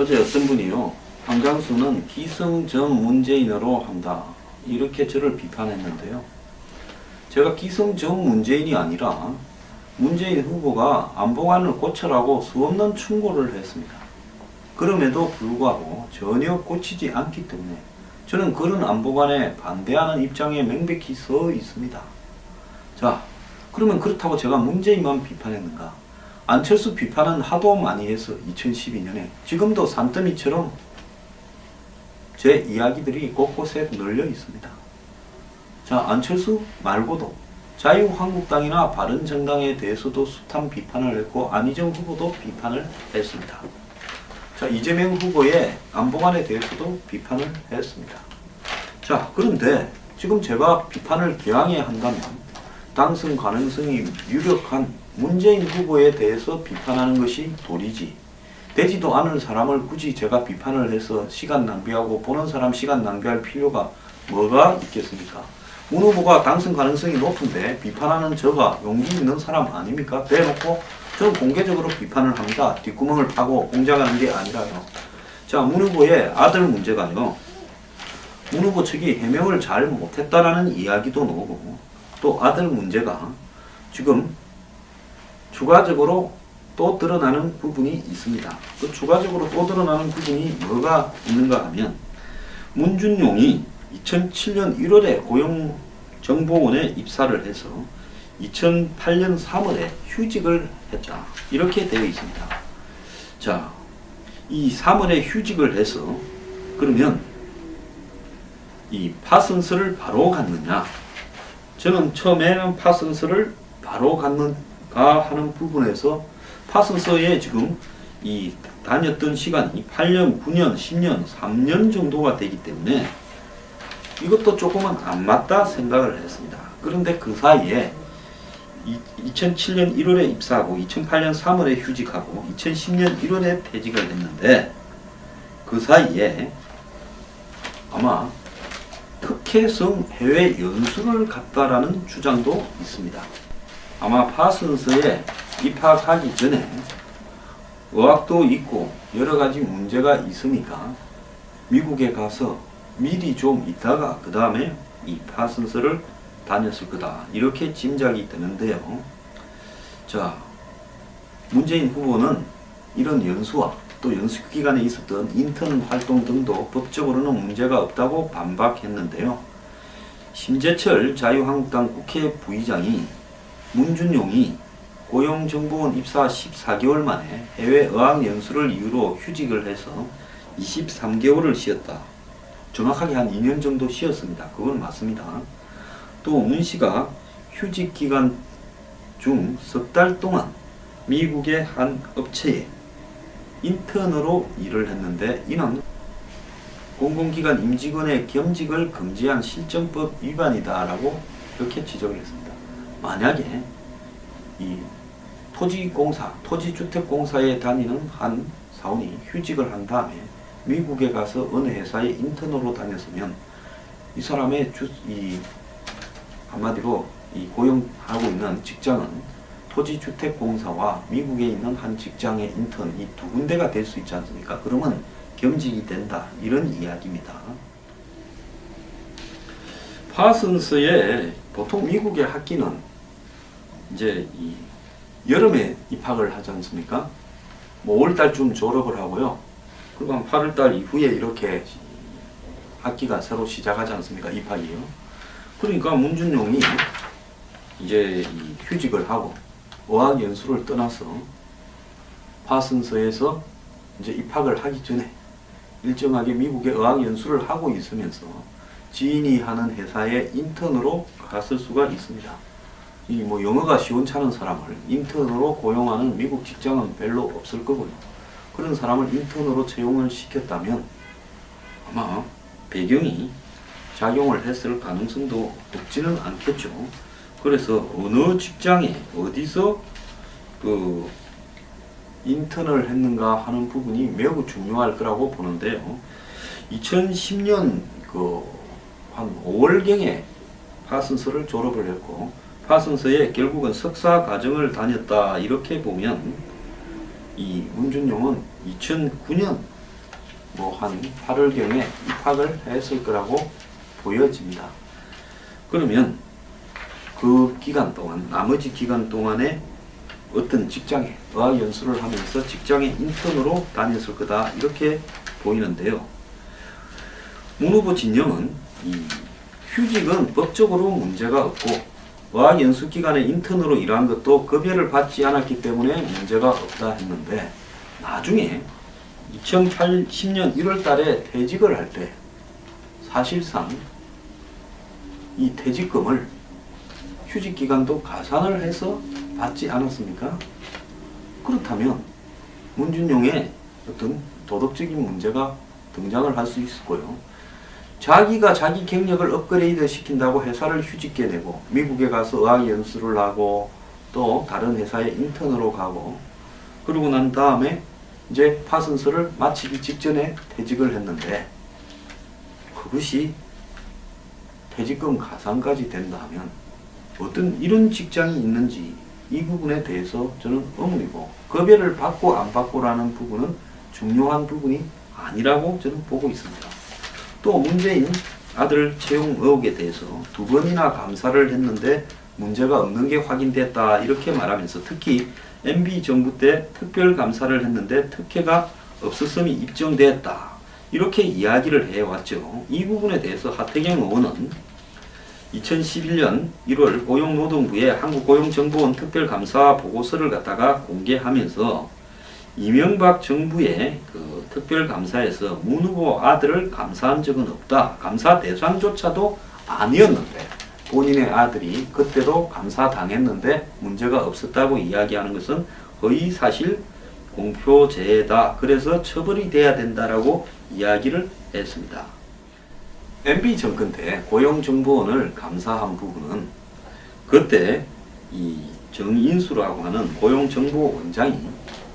어제 어떤 분이요, 한강수는 기승전 문재인으로 한다, 이렇게 저를 비판했는데요. 제가 기승전 문재인이 아니라 문재인 후보가 안보관을 고쳐라고 수없는 충고를 했습니다. 그럼에도 불구하고 전혀 고치지 않기 때문에 저는 그런 안보관에 반대하는 입장에 명백히 서 있습니다. 자, 그러면 그렇다고 제가 문재인만 비판했는가? 안철수 비판은 하도 많이 해서 2012년에 지금도 산더미처럼 제 이야기들이 곳곳에 널려 있습니다. 자, 안철수 말고도 자유한국당이나 바른정당에 대해서도 숱한 비판을 했고 안희정 후보도 비판을 했습니다. 자, 이재명 후보의 안보관에 대해서도 비판을 했습니다. 자, 그런데 지금 제가 비판을 기왕에 한다면 당선 가능성이 유력한 문재인 후보에 대해서 비판하는 것이 도리지, 되지도 않은 사람을 굳이 제가 비판을 해서 시간 낭비하고 보는 사람 시간 낭비할 필요가 뭐가 있겠습니까? 문 후보가 당선 가능성이 높은데 비판하는 저가 용기 있는 사람 아닙니까? 대놓고 저는 공개적으로 비판을 합니다. 뒷구멍을 파고 공작하는 게 아니라요. 자, 문 후보의 아들 문제가요, 문 후보 측이 해명을 잘 못했다라는 이야기도 나오고, 또 아들 문제가 지금 추가적으로 또 드러나는 부분이 있습니다. 그 추가적으로 또 드러나는 부분이 뭐가 있는가 하면, 문준용이 2007년 1월에 고용정보원에 입사를 해서 2008년 3월에 휴직을 했다, 이렇게 되어 있습니다. 자, 이 3월에 휴직을 해서 그러면 이 파슨스를 바로 갔느냐? 저는 처음에는 파슨스를 바로 갔는가 하는 부분에서 파슨스에 지금 이 다녔던 시간이 8년, 9년, 10년, 3년 정도가 되기 때문에 이것도 조금은 안 맞다 생각을 했습니다. 그런데 그 사이에 2007년 1월에 입사하고 2008년 3월에 휴직하고 2010년 1월에 퇴직을 했는데, 그 사이에 아마 특혜성 해외 연수를 갔다라는 주장도 있습니다. 아마 파슨스에 입학하기 전에 의학도 있고 여러가지 문제가 있으니까 미국에 가서 미리 좀 있다가 그 다음에 이 파슨스를 다녔을 거다, 이렇게 짐작이 되는데요. 자, 문재인 후보는 이런 연수와 또 연수 기간에 있었던 인턴 활동 등도 법적으로는 문제가 없다고 반박했는데요. 심재철 자유한국당 국회 부의장이 문준용이 고용정보원 입사 14개월 만에 해외 어학연수를 이유로 휴직을 해서 23개월을 쉬었다, 정확하게 한 2년 정도 쉬었습니다. 그건 맞습니다. 또 문 씨가 휴직 기간 중 석 달 동안 미국의 한 업체에 인턴으로 일을 했는데, 이는 공공기관 임직원의 겸직을 금지한 실정법 위반이다라고 이렇게 지적을 했습니다. 만약에 이 토지공사, 토지주택공사에 다니는 한 사원이 휴직을 한 다음에 미국에 가서 어느 회사에 인턴으로 다녔으면 이 사람의 한마디로 이 고용하고 있는 직장은 토지주택공사와 미국에 있는 한 직장의 인턴, 이 두 군데가 될 수 있지 않습니까? 그러면 겸직이 된다, 이런 이야기입니다. 파슨스에 보통 미국의 학기는 이제 이 여름에 입학을 하지 않습니까? 뭐 5월달쯤 졸업을 하고요. 그리고 한 8월달 이후에 이렇게 학기가 새로 시작하지 않습니까? 입학이요. 그러니까 문준용이 이제 이 휴직을 하고 어학연수를 떠나서 파슨스에서 이제 입학을 하기 전에 일정하게 미국에 어학연수를 하고 있으면서 지인이 하는 회사에 인턴으로 갔을 수가 있습니다. 이 뭐 영어가 시원찮은 사람을 인턴으로 고용하는 미국 직장은 별로 없을 거고요. 그런 사람을 인턴으로 채용을 시켰다면 아마 배경이 작용을 했을 가능성도 없지는 않겠죠. 그래서 어느 직장에 어디서 그 인턴을 했는가 하는 부분이 매우 중요할 거라고 보는데요. 2010년 한 5월경에 파슨스를 졸업을 했고 파슨스에 결국은 석사 과정을 다녔다, 이렇게 보면 이 문준용은 2009년 뭐 한 8월경에 입학을 했을 거라고 보여집니다. 그러면 그 기간 동안, 나머지 기간 동안에 어떤 직장에 어학연수를 하면서 직장에 인턴으로 다녔을 거다, 이렇게 보이는데요. 문 후보 진영은 이 휴직은 법적으로 문제가 없고 어학연수 기간에 인턴으로 일한 것도 급여를 받지 않았기 때문에 문제가 없다 했는데, 나중에 2010년 1월 달에 퇴직을 할 때 사실상 이 퇴직금을 휴직 기간도 가산을 해서 받지 않았습니까? 그렇다면 문준용의 어떤 도덕적인 문제가 등장을 할 수 있을 거예요. 자기가 자기 경력을 업그레이드 시킨다고 회사를 휴직해 내고 미국에 가서 어학연수를 하고 또 다른 회사에 인턴으로 가고, 그러고 난 다음에 이제 파슨스를 마치기 직전에 퇴직을 했는데, 그것이 퇴직금 가산까지 된다면 어떤 이런 직장이 있는지, 이 부분에 대해서 저는 의문이고, 급여를 받고 안 받고라는 부분은 중요한 부분이 아니라고 저는 보고 있습니다. 또 문재인 아들 채용 의혹에 대해서 2번이나 감사를 했는데 문제가 없는 게 확인됐다, 이렇게 말하면서 특히 MB 정부 때 특별감사를 했는데 특혜가 없었음이 입증됐다, 이렇게 이야기를 해왔죠. 이 부분에 대해서 하태경 의원은 2011년 1월 고용노동부에 한국고용정보원 특별감사 보고서를 갖다가 공개하면서 이명박 정부의 그 특별감사에서 문 후보 아들을 감사한 적은 없다, 감사 대상조차도 아니었는데 본인의 아들이 그때도 감사당했는데 문제가 없었다고 이야기하는 것은 허위사실 공표죄다, 그래서 처벌이 돼야 된다라고 이야기를 했습니다. MB 정권 때 고용정보원을 감사한 부분은 그때 이 정인수라고 하는 고용정보원장이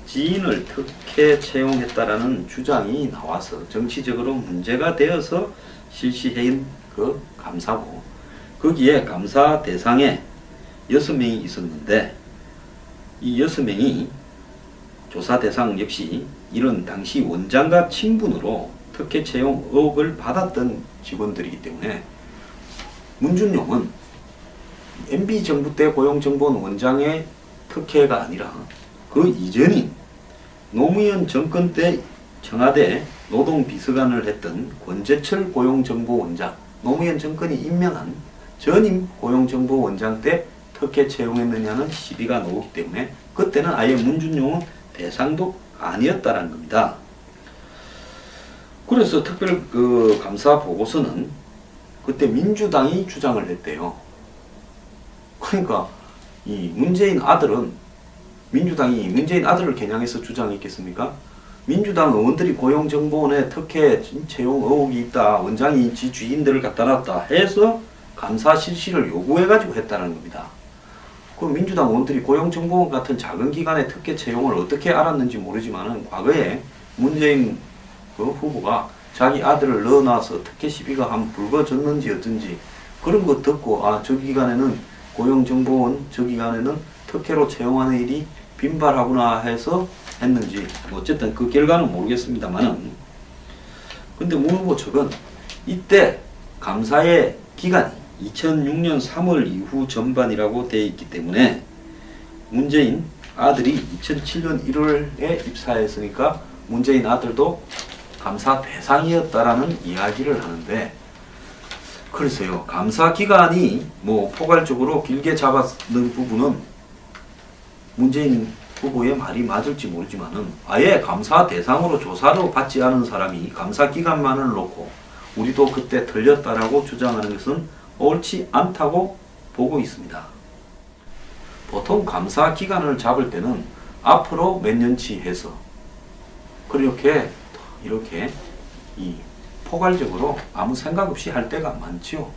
지인을 특혜 채용했다라는 주장이 나와서 정치적으로 문제가 되어서 실시한 그 감사고, 거기에 감사 대상에 6명이 있었는데 이 6명이 조사 대상 역시 이런 당시 원장과 친분으로 특혜 채용 의혹을 받았던 직원들이기 때문에 문준용은 MB 정부 때 고용정보원 원장의 특혜가 아니라 그 이전인 노무현 정권 때 청와대 노동비서관을 했던 권재철 고용정보원장, 노무현 정권이 임명한 전임 고용정보원장 때 특혜 채용했느냐는 시비가 나오기 때문에 그때는 아예 문준용은 대상도 아니었다는 겁니다. 그래서 특별 그 감사 보고서는 그때 민주당이 주장을 했대요. 그러니까 이 문재인 아들은, 민주당이 문재인 아들을 겨냥해서 주장했겠습니까? 민주당 의원들이 고용정보원에 특혜 채용 의혹이 있다, 원장이 지 주인들을 갖다 놨다 해서 감사 실시를 요구해가지고 했다는 겁니다. 그 민주당 의원들이 고용정보원 같은 작은 기관의 특혜 채용을 어떻게 알았는지 모르지만은 과거에 문재인 그 후보가 자기 아들을 넣어놔서 특혜 시비가 한 불거졌는지 어쩐지 그런 거 듣고, 아, 저 기간에는 고용정보원 저 기간에는 특혜로 채용하는 일이 빈발하구나 해서 했는지, 어쨌든 그 결과는 모르겠습니다만은, 근데 문 후보 측은 이때 감사의 기간이 2006년 3월 이후 전반이라고 되어 있기 때문에 문재인 아들이 2007년 1월에 입사했으니까 문재인 아들도 감사 대상이었다라는 이야기를 하는데, 그래서요, 감사 기간이 뭐 포괄적으로 길게 잡았는 부분은 문재인 후보의 말이 맞을지 모르지만은 아예 감사 대상으로 조사로 받지 않은 사람이 감사 기간만을 놓고 우리도 그때 틀렸다라고 주장하는 것은 옳지 않다고 보고 있습니다. 보통 감사 기간을 잡을 때는 앞으로 몇 년치 해서 그렇게 이렇게 이 포괄적으로 아무 생각 없이 할 때가 많지요.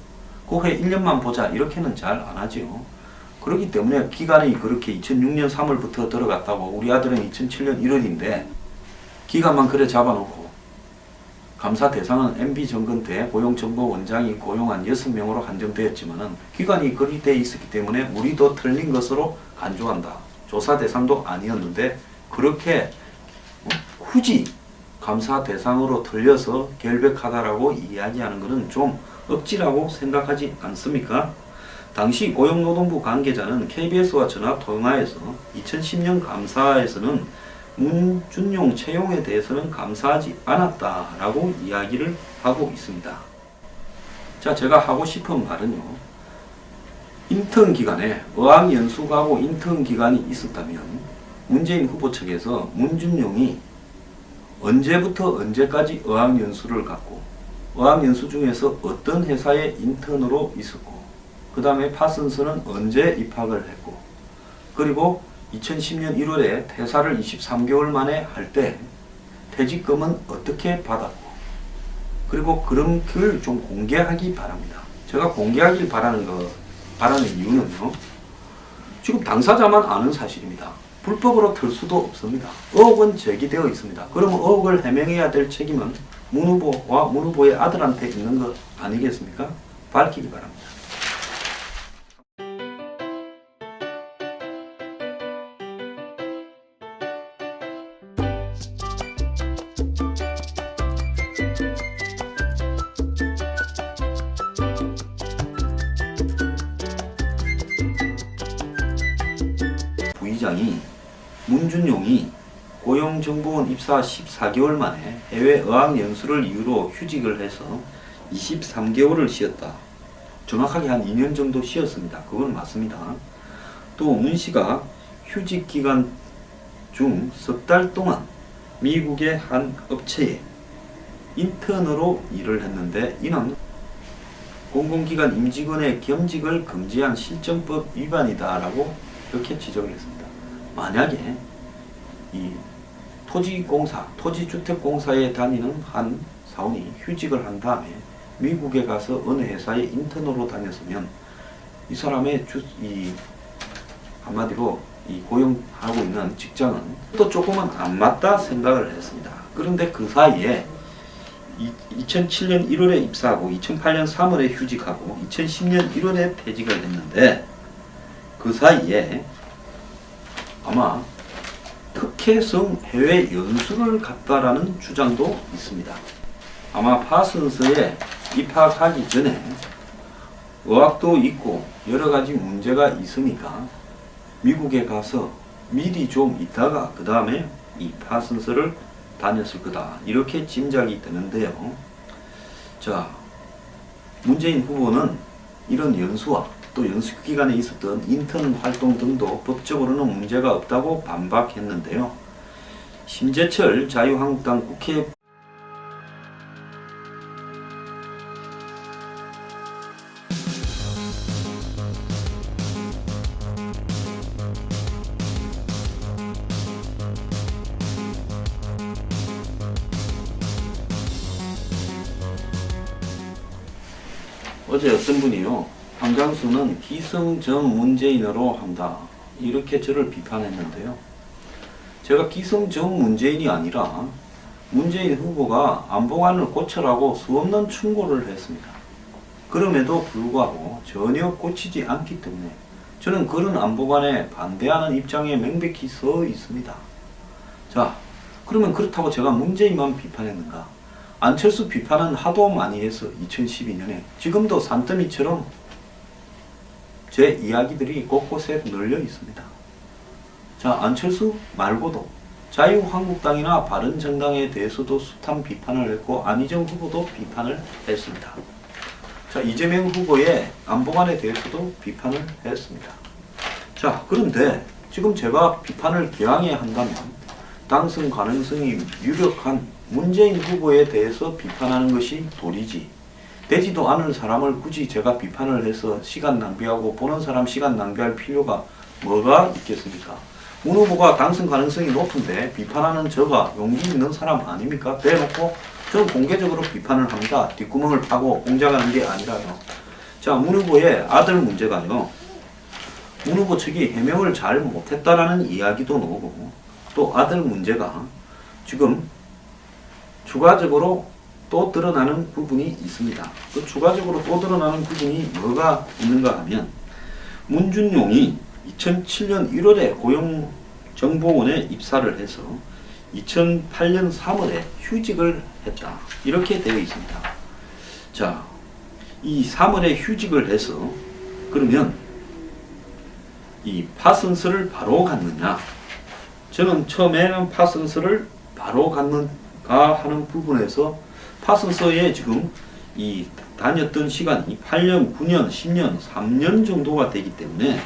그 해 1년만 보자 이렇게는 잘 안 하지요. 그렇기 때문에 기간이 그렇게 2006년 3월부터 들어갔다고, 우리 아들은 2007년 1월인데 기간만 그래 잡아놓고 감사 대상은 MB 정권 때 고용정보원장이 고용한 6명으로 한정되었지만은 기간이 그리 돼 있었기 때문에 우리도 틀린 것으로 간주한다. 조사 대상도 아니었는데 그렇게 굳이 감사 대상으로 들려서 결백하다라고 이야기하는 것은 좀 억지라고 생각하지 않습니까? 당시 고용노동부 관계자는 KBS와 전화통화에서 2010년 감사에서는 문준용 채용에 대해서는 감사하지 않았다라고 이야기를 하고 있습니다. 자, 제가 하고 싶은 말은요. 인턴 기간에 어학연수가고 인턴 기간이 있었다면 문재인 후보 측에서 문준용이 언제부터 언제까지 어학연수를 갖고 어학연수 중에서 어떤 회사에 인턴으로 있었고 그 다음에 파슨스는 언제 입학을 했고 그리고 2010년 1월에 퇴사를 23개월 만에 할 때 퇴직금은 어떻게 받았고 그리고 그런 글 좀 공개하기 바랍니다. 제가 공개하길 바라는 이유는요. 지금 당사자만 아는 사실입니다. 불법으로 털 수도 없습니다. 의혹은 제기되어 있습니다. 그러면 의혹을 해명해야 될 책임은 문 후보와 문 후보의 아들한테 있는 것 아니겠습니까? 밝히기 바랍니다. 부의장이 문준용이 고용정보원 입사 14개월 만에 해외 어학연수를 이유로 휴직을 해서 23개월을 쉬었다. 정확하게 한 2년 정도 쉬었습니다. 그건 맞습니다. 또 문씨가 휴직 기간 중 석 달 동안 미국의 한 업체에 인턴으로 일을 했는데 이는 공공기관 임직원의 겸직을 금지한 실정법 위반이다라고 이렇게 지적을 했습니다. 만약에 이 토지공사, 토지주택공사에 다니는 한 사원이 휴직을 한 다음에 미국에 가서 어느 회사에 인턴으로 다녔으면 이 사람의 한마디로 이 고용하고 있는 직장은 또 조금은 안 맞다 생각을 했습니다. 그런데 그 사이에 2007년 1월에 입사하고 2008년 3월에 휴직하고 2010년 1월에 퇴직을 했는데 그 사이에 아마 특혜성 해외 연수를 갔다라는 주장도 있습니다. 아마 파슨스에 입학하기 전에 의학도 있고 여러 가지 문제가 있으니까 미국에 가서 미리 좀 있다가 그 다음에 이 파슨스를 다녔을 거다 이렇게 짐작이 되는데요. 자, 문재인 후보는 이런 연수와 또 연수 기간에 있었던 인턴 활동 등도 법적으로는 문제가 없다고 반박했는데요. 심재철 자유한국당 국회 어제 어떤 분이요. 한강수는 기승전 문재인으로 한다. 이렇게 저를 비판했는데요. 제가 기승전 문재인이 아니라 문재인 후보가 안보관을 고쳐라고 수없는 충고를 했습니다. 그럼에도 불구하고 전혀 고치지 않기 때문에 저는 그런 안보관에 반대하는 입장에 명백히 서 있습니다. 자, 그러면 그렇다고 제가 문재인만 비판했는가? 안철수 비판은 하도 많이 해서 2012년에 지금도 산더미처럼 제 이야기들이 곳곳에 널려 있습니다. 자, 안철수 말고도 자유한국당이나 바른정당에 대해서도 숱한 비판을 했고 안희정 후보도 비판을 했습니다. 자, 이재명 후보의 안보관에 대해서도 비판을 했습니다. 자, 그런데 지금 제가 비판을 기왕에 한다면 당선 가능성이 유력한 문재인 후보에 대해서 비판하는 것이 도리지 되지도 않은 사람을 굳이 제가 비판을 해서 시간 낭비하고 보는 사람 시간 낭비할 필요가 뭐가 있겠습니까? 문 후보가 당선 가능성이 높은데 비판하는 저가 용기 있는 사람 아닙니까? 대놓고 저는 공개적으로 비판을 합니다. 뒷구멍을 파고 공작하는 게 아니라요. 자, 문 후보의 아들 문제가요. 문 후보 측이 해명을 잘 못했다라는 이야기도 나오고 또 아들 문제가 지금 추가적으로 또 드러나는 부분이 있습니다. 그 추가적으로 또 드러나는 부분이 뭐가 있는가 하면 문준용이 2007년 1월에 고용정보원에 입사를 해서 2008년 3월에 휴직을 했다. 이렇게 되어 있습니다. 자, 이 3월에 휴직을 해서 그러면 이 파슨스를 바로 갔느냐? 저는 처음에는 파슨스를 바로 갔는가 하는 부분에서 파슨스에 지금 이 다녔던 시간이 8년, 9년, 10년, 3년 정도가 되기 때문에